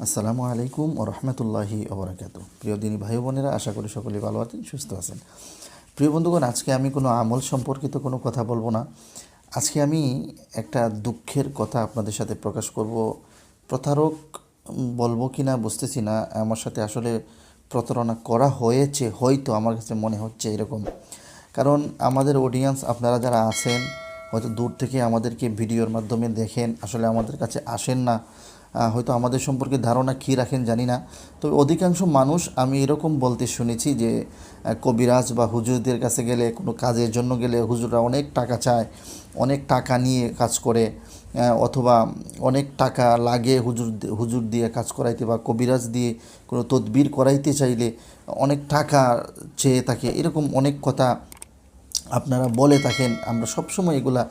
আসসালামু আলাইকুম ও রহমতুল্লাহি ওবরাকাতু। প্রিয় দিনী ভাই বোনেরা, আশা করি সকলেই ভালো আছেন, সুস্থ আছেন। প্রিয় বন্ধুগণ, আজকে আমি কোনো আমল সম্পর্কিত কোনো কথা বলবো না। আজকে আমি একটা দুঃখের কথা আপনাদের সাথে প্রকাশ করব। প্রতারক বলবো কি না বুঝতেছি না। আমার সাথে আসলে প্রতারণা করা হয়েছে, হয়তো আমার কাছে মনে হচ্ছে এরকম। কারণ আমাদের অডিয়েন্স আপনারা যারা আছেন, হয়তো দূর থেকে আমাদেরকে ভিডিওর মাধ্যমে দেখেন, আসলে আমাদের কাছে আসেন না। হয়তো আমাদের সম্পর্কে ধারণা কী রাখেন জানি না। তবে অধিকাংশ মানুষ আমি এরকম বলতে শুনেছি যে কবিরাজ বা হুজুরদের কাছে গেলে, কোনো কাজের জন্য গেলে হুজুররা অনেক টাকা চায়, অনেক টাকা নিয়ে কাজ করে, অথবা অনেক টাকা লাগে হুজুর দিয়ে কাজ করাইতে, বা কবিরাজ দিয়ে কোনো তদবির করাইতে চাইলে অনেক টাকা চেয়ে থাকে। এরকম অনেক কথা আপনারা বলে থাকেন। আমরা সবসময় এগুলা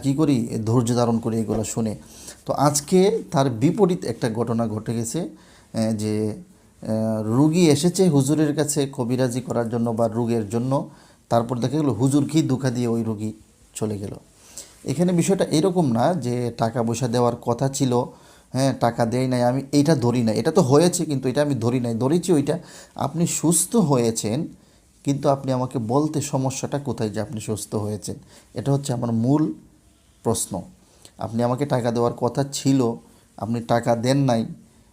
কী করি, ধৈর্য ধারণ করি এগুলো শুনে। তো আজকে তার বিপরীত একটা ঘটনা ঘটে গেছে, যে রুগী এসেছে হুজুরের কাছে কবিরাজি করার জন্য বা রোগের জন্য। তারপর দেখা গেলো হুজুর কি ধোঁকা দিয়ে ওই রুগী চলে গেল। এখানে বিষয়টা এরকম না যে টাকা পয়সা দেওয়ার কথা ছিল, হ্যাঁ টাকা দেয় নাই, আমি এইটা ধরি না। এটা তো হয়েছে, কিন্তু এটা আমি ধরি নাই। ধরেছি ওইটা, আপনি সুস্থ হয়েছেন, কিন্তু আপনি আমাকে বলতে সমস্যাটা কোথায় যে আপনি সুস্থ হয়েছেন, এটা হচ্ছে আমার মূল প্রশ্ন। আপনি আমাকে টাকা দেওয়ার কথা ছিল, আপনি টাকা দেন নাই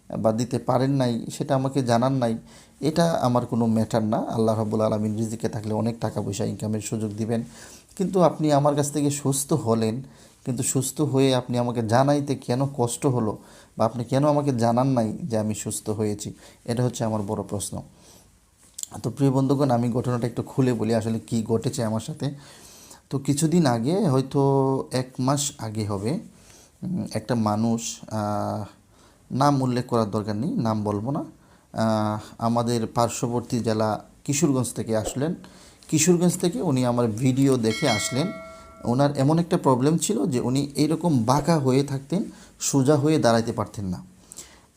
বা দিতে পারেন নাই, সেটা আমাকে জানান নাই। এটা আমার কোনো ম্যাটার না। আল্লাহ রাব্বুল আলামিন রিজিকে থাকলে অনেক টাকা পয়সা ইনকামের সুযোগ দিবেন। কিন্তু আপনি আমার কাছ থেকে সুস্থ হলেন, কিন্তু সুস্থ হয়ে আপনি আমাকে জানাইতে কেন কষ্ট হলো, বা আপনি কেন আমাকে জানান নাই যে আমি সুস্থ হয়েছি, এটা হচ্ছে আমার বড় প্রশ্ন। তো প্রিয় বন্ধুগণ, আমি ঘটনাটা একটু খুলে বলি আসলে কি ঘটেছে আমার সাথে। তো কিছুদিন আগে, হয়তো 1 মাস আগে হবে, একটা মানুষ, নাম উল্লেখ করার দরকার নেই, নাম বলবো না, আমাদের পার্শ্ববর্তী জেলা কিশোরগঞ্জ থেকে আসলেন। কিশোরগঞ্জ থেকে উনি আমার ভিডিও দেখে আসলেন। ওনার এমন একটা প্রবলেম ছিল যে উনি এইরকম বাঁকা হয়ে থাকতেন, সোজা হয়ে দাঁড়াইতে পারতেন না।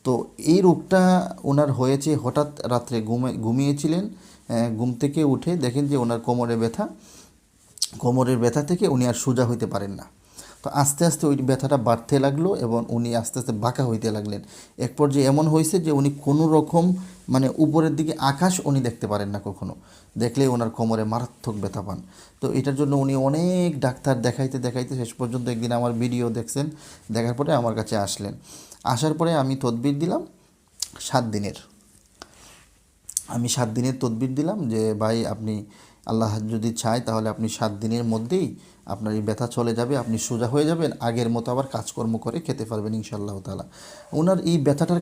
তো এই রোগটা ওনার হয়েছে হঠাৎ। রাত্রে ঘুমিয়েছিলেন, ঘুম থেকে উঠে দেখেন যে ওনার কোমরে ব্যথা। কোমরের ব্যথা থেকে উনি আর সোজা হইতে পারেন না। তো আস্তে আস্তে ওই ব্যথাটা বাড়তে লাগলো এবং উনি আস্তে আস্তে বাঁকা হইতে লাগলেন। এক পর্যায়ে এমন হয়েছে যে উনি কোনো রকম, মানে উপরের দিকে আকাশ উনি দেখতে পারেন না কখনো, দেখলে ওনার কোমরে মারাত্মক ব্যথা পান। তো এটার জন্য উনি অনেক ডাক্তার দেখাইতে দেখাইতে শেষ পর্যন্ত একদিন আমার ভিডিও দেখছেন, দেখার পরে আমার কাছে আসলেন। আসার পরে আমি তদবির দিলাম 7 দিনের। আমি 7 দিনের তদবির দিলাম যে ভাই, আপনি আল্লাহ যদি চায় তাহলে আপনি 7 দিনের মধ্যেই আপনার এই ব্যথা চলে যাবে, আপনি সোজা হয়ে যাবেন, আগের মতো আবার কাজকর্ম করে খেতে পারবেন ইনশাআল্লাহ তাআলা। ওনার এই ব্যথাটার